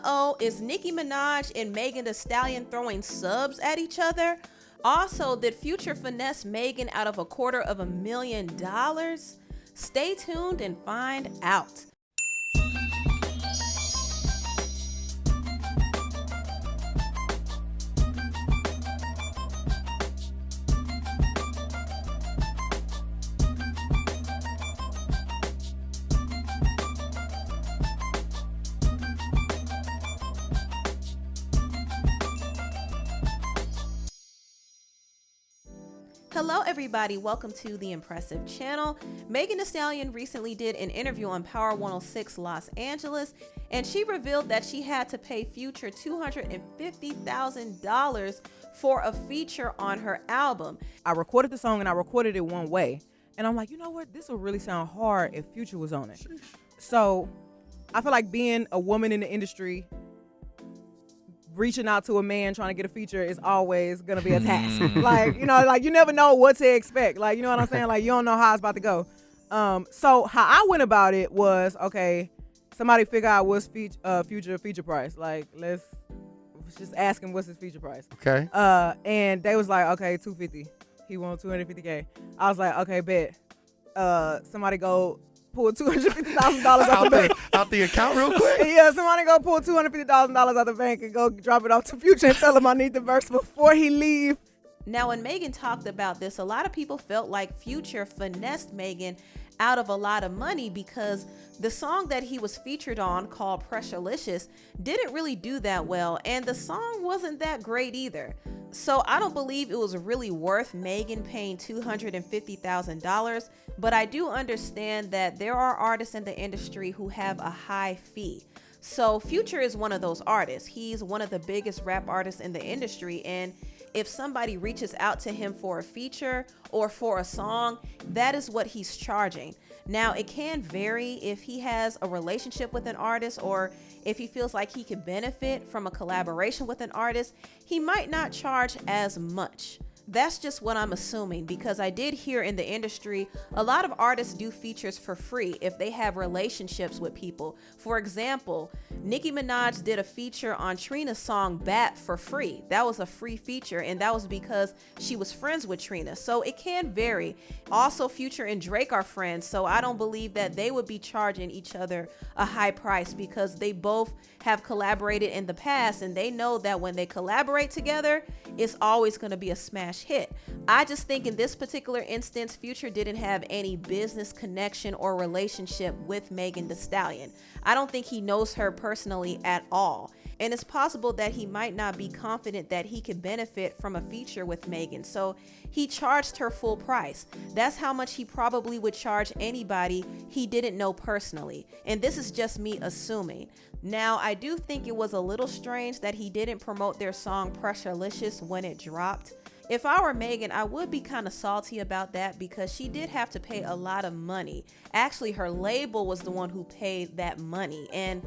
Uh-oh, is Nicki Minaj and Megan Thee Stallion throwing subs at each other? Also, did Future finesse Megan out of $250,000? Stay tuned and find out. Hello everybody, welcome to the Empressive channel. Megan Thee Stallion recently did an interview on Power 106 Los Angeles, and she revealed that she had to pay Future $250,000 for a feature on her album. I recorded the song and I recorded it one way. And I'm like, you know what? This would really sound hard if Future was on it. So I feel like being a woman in the industry, reaching out to a man trying to get a feature is always going to be a task. Like, you know, like you never know what to expect. Like, you know what I'm saying? Like, you don't know how it's about to go. So how I went about it was, okay, somebody figure out what's Future feature price. Like, let's just ask him what's his feature price. Okay. And they was like, okay, $250. He wants $250K. I was like, okay, bet. Somebody go pull $250,000 out the account real quick. Yeah, somebody go pull $250,000 out the bank and go drop it off to Future and tell him I need the verse before he leave. Now, when Megan talked about this, a lot of people felt like Future finessed Megan out of a lot of money because the song that he was featured on, called Pressurelicious, didn't really do that well, and the song wasn't that great either. So I don't believe it was really worth Megan paying $250,000, but I do understand that there are artists in the industry who have a high fee. So Future is one of those artists. He's one of the biggest rap artists in the industry, and if somebody reaches out to him for a feature or for a song, that is what he's charging. Now, it can vary if he has a relationship with an artist or if he feels like he could benefit from a collaboration with an artist, he might not charge as much. That's just what I'm assuming, because I did hear in the industry a lot of artists do features for free if they have relationships with people. For example, Nicki Minaj did a feature on Trina's song Bat for free. That was a free feature, and that was because she was friends with Trina. So it can vary. Also, Future and Drake are friends, so I don't believe that they would be charging each other a high price because they both have collaborated in the past, and they know that when they collaborate together, it's always going to be a smash hit. I just think in this particular instance, Future didn't have any business connection or relationship with Megan Thee Stallion. I don't think he knows her personally at all. And it's possible that he might not be confident that he could benefit from a feature with Megan. So he charged her full price. That's how much he probably would charge anybody he didn't know personally. And this is just me assuming. Now, I do think it was a little strange that he didn't promote their song Pressurelicious when it dropped. If I were Megan, I would be kind of salty about that because she did have to pay a lot of money. Actually, her label was the one who paid that money, and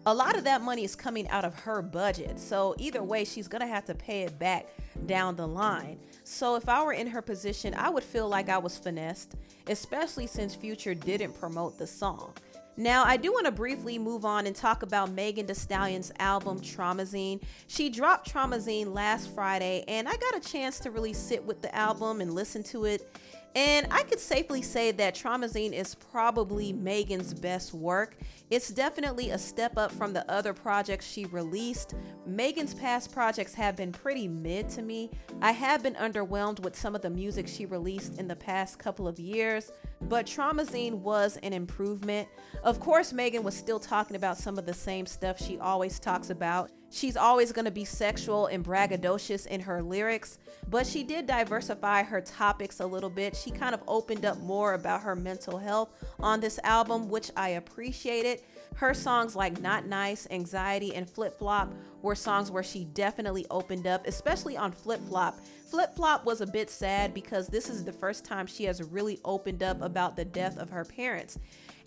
a lot of that money is coming out of her budget. So either way, she's gonna have to pay it back down the line. So if I were in her position, I would feel like I was finessed, especially since Future didn't promote the song. Now, I do want to briefly move on and talk about Megan Thee Stallion's album, Traumazine. She dropped Traumazine last Friday, and I got a chance to really sit with the album and listen to it. And I could safely say that Traumazine is probably Megan's best work. It's definitely a step up from the other projects she released. Megan's past projects have been pretty mid to me. I have been underwhelmed with some of the music she released in the past couple of years, but Traumazine was an improvement. Of course, Megan was still talking about some of the same stuff she always talks about. She's always going to be sexual and braggadocious in her lyrics, but she did diversify her topics a little bit. She kind of opened up more about her mental health on this album, which I appreciated. Her songs like Not Nice, Anxiety, and Flip Flop were songs where she definitely opened up, especially on Flip Flop. Flip Flop was a bit sad because this is the first time she has really opened up about the death of her parents.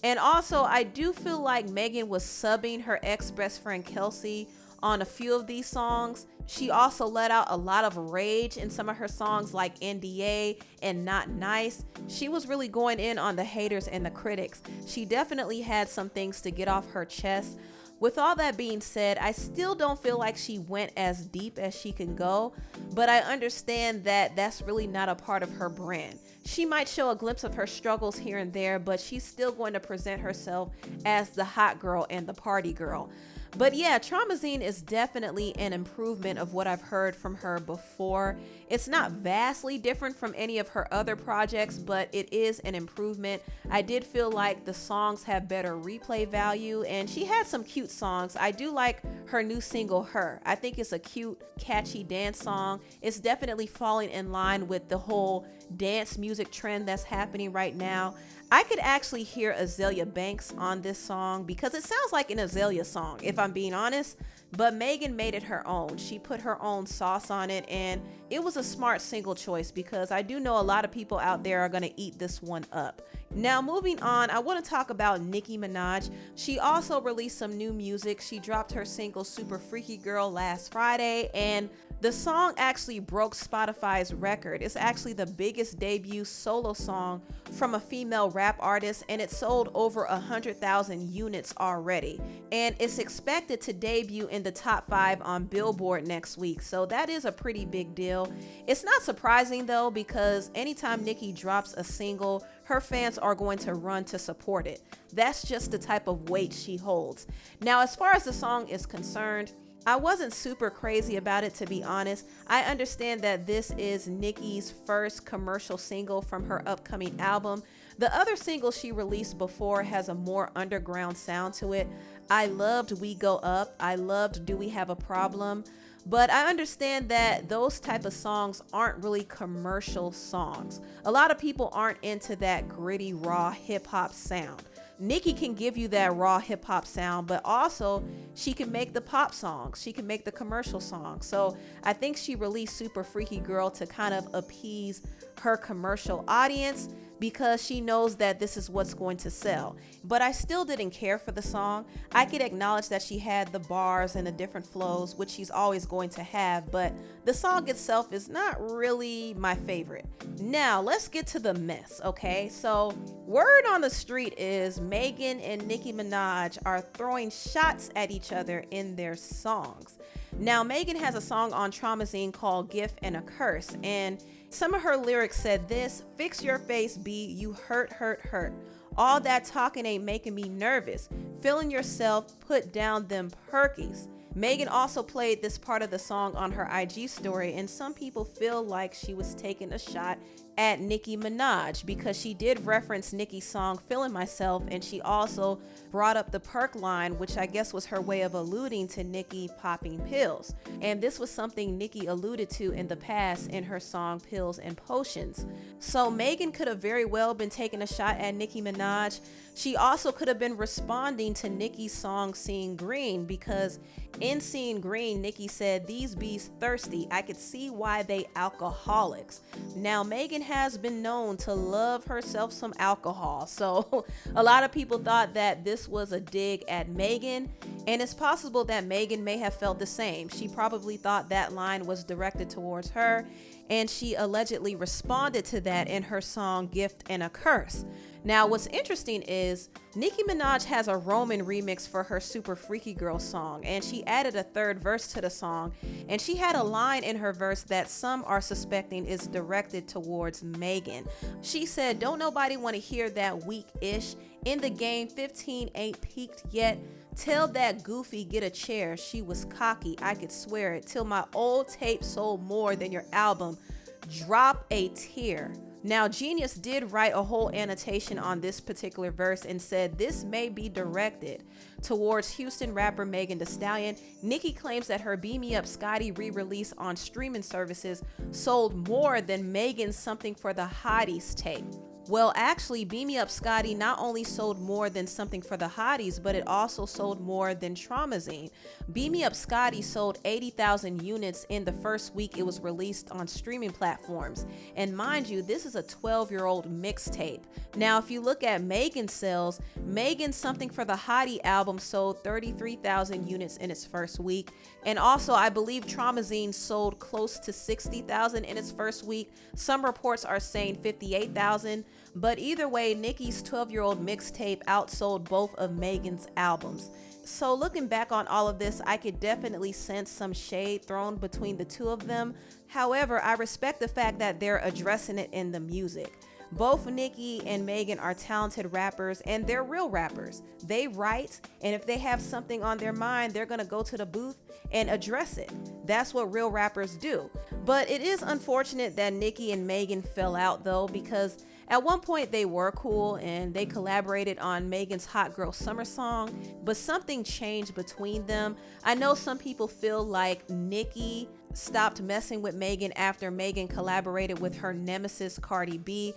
And also, I do feel like Megan was subbing her ex-best friend Kelsey on a few of these songs. She also let out a lot of rage in some of her songs like NDA and Not Nice. She was really going in on the haters and the critics. She definitely had some things to get off her chest. With all that being said, I still don't feel like she went as deep as she can go, but I understand that that's really not a part of her brand. She might show a glimpse of her struggles here and there, but she's still going to present herself as the hot girl and the party girl. But yeah, Traumazine is definitely an improvement of what I've heard from her before. It's not vastly different from any of her other projects, but it is an improvement. I did feel like the songs have better replay value, and she had some cute songs. I do like her new single, Her. I think it's a cute, catchy dance song. It's definitely falling in line with the whole dance music trend that's happening right now. I could actually hear Azalea Banks on this song because it sounds like an Azalea song, if I'm being honest, but Megan made it her own. She put her own sauce on it, and it was a smart single choice because I do know a lot of people out there are going to eat this one up. Now, moving on, I want to talk about Nicki Minaj. She also released some new music. She dropped her single Super Freaky Girl last Friday, and the song actually broke Spotify's record. It's actually the biggest debut solo song from a female rap artist, and it sold over 100,000 units already. And it's expected to debut in the top 5 on Billboard next week, so that is a pretty big deal. It's not surprising though, because anytime Nicki drops a single, her fans are going to run to support it. That's just the type of weight she holds. Now, as far as the song is concerned, I wasn't super crazy about it, to be honest. I understand that this is Nicki's first commercial single from her upcoming album. The other single she released before has a more underground sound to it. I loved We Go Up. I loved Do We Have a Problem? But I understand that those type of songs aren't really commercial songs. A lot of people aren't into that gritty, raw hip hop sound. Nicki can give you that raw hip hop sound, but also she can make the pop songs. She can make the commercial songs. So I think she released Super Freaky Girl to kind of appease her commercial audience because she knows that this is what's going to sell. But I still didn't care for the song. I could acknowledge that she had the bars and the different flows, which she's always going to have, but the song itself is not really my favorite. Now, let's get to the mess, okay? So, word on the street is Megan and Nicki Minaj are throwing shots at each other in their songs. Now, Megan has a song on Traumazine called Gift and a Curse, and some of her lyrics said this: fix your face, B, you hurt, hurt, hurt. All that talking ain't making me nervous. Feeling yourself, put down them perkies. Megan also played this part of the song on her IG story, and some people feel like she was taking a shot at Nicki Minaj because she did reference Nicki's song Feeling Myself, and she also brought up the perk line, which I guess was her way of alluding to Nicki popping pills. And this was something Nicki alluded to in the past in her song Pills and Potions. So Megan could have very well been taking a shot at Nicki Minaj. She also could have been responding to Nicki's song Seeing Green, because in Seeing Green, Nicki said, these bees thirsty, I could see why they alcoholics. Now, Megan has been known to love herself some alcohol, so a lot of people thought that this was a dig at Megan, and it's possible that Megan may have felt the same. She probably thought that line was directed towards her, and she allegedly responded to that in her song Gift and a Curse. Now, what's interesting is Nicki Minaj has a Roman remix for her Super Freaky Girl song, and she added a third verse to the song, and she had a line in her verse that some are suspecting is directed towards Megan. She said, don't nobody want to hear that weak-ish. In the game, 15 ain't peaked yet. Tell that goofy get a chair. She was cocky, I could swear it. Till my old tape sold more than your album. Drop a tear. Now, Genius did write a whole annotation on this particular verse and said this may be directed towards Houston rapper Megan Thee Stallion. Nicki claims that her Beam Me Up Scotty re-release on streaming services sold more than Megan's Something for the Hotties tape. Well, actually, Beam Me Up Scotty not only sold more than Something for the Hotties, but it also sold more than Traumazine. Beam Me Up Scotty sold 80,000 units in the first week it was released on streaming platforms. And mind you, this is a 12-year-old mixtape. Now, if you look at Megan's sales, Megan's Something for the Hottie album sold 33,000 units in its first week. And also, I believe Traumazine sold close to 60,000 in its first week. Some reports are saying 58,000. But either way, Nicki's 12-year-old mixtape outsold both of Megan's albums. So looking back on all of this, I could definitely sense some shade thrown between the two of them. However, I respect the fact that they're addressing it in the music. Both Nicki and Megan are talented rappers, and they're real rappers. They write, and if they have something on their mind, they're gonna go to the booth and address it. That's what real rappers do. But it is unfortunate that Nicki and Megan fell out though, because at one point they were cool and they collaborated on Megan's Hot Girl Summer song, but something changed between them. I know some people feel like Nicki stopped messing with Megan after Megan collaborated with her nemesis Cardi B,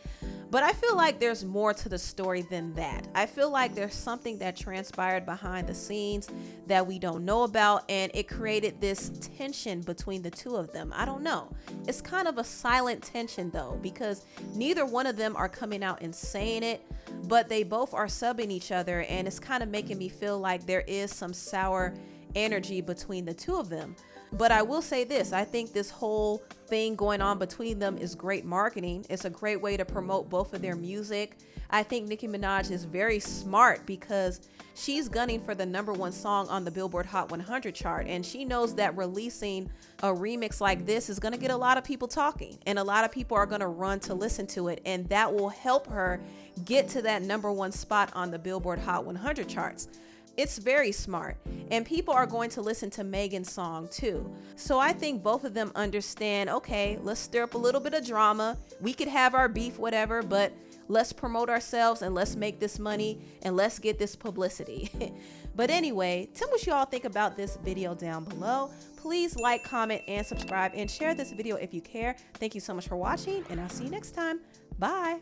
but I feel like there's more to the story than that. I feel like there's something that transpired behind the scenes that we don't know about, and it created this tension between the two of them. I don't know. It's kind of a silent tension though, because neither one of them are coming out and saying it, but they both are subbing each other, and it's kind of making me feel like there is some sour energy between the two of them. But I will say this, I think this whole thing going on between them is great marketing. It's a great way to promote both of their music. I think Nicki Minaj is very smart because she's gunning for the #1 song on the Billboard Hot 100 chart. And she knows that releasing a remix like this is going to get a lot of people talking, and a lot of people are going to run to listen to it. And that will help her get to that #1 spot on the Billboard Hot 100 charts. It's very smart, and people are going to listen to Megan's song too. So I think both of them understand, okay, let's stir up a little bit of drama. We could have our beef, whatever, but let's promote ourselves and let's make this money and let's get this publicity. But anyway, tell me what y'all think about this video down below. Please like, comment, and subscribe, and share this video if you care. Thank you so much for watching, and I'll see you next time. Bye.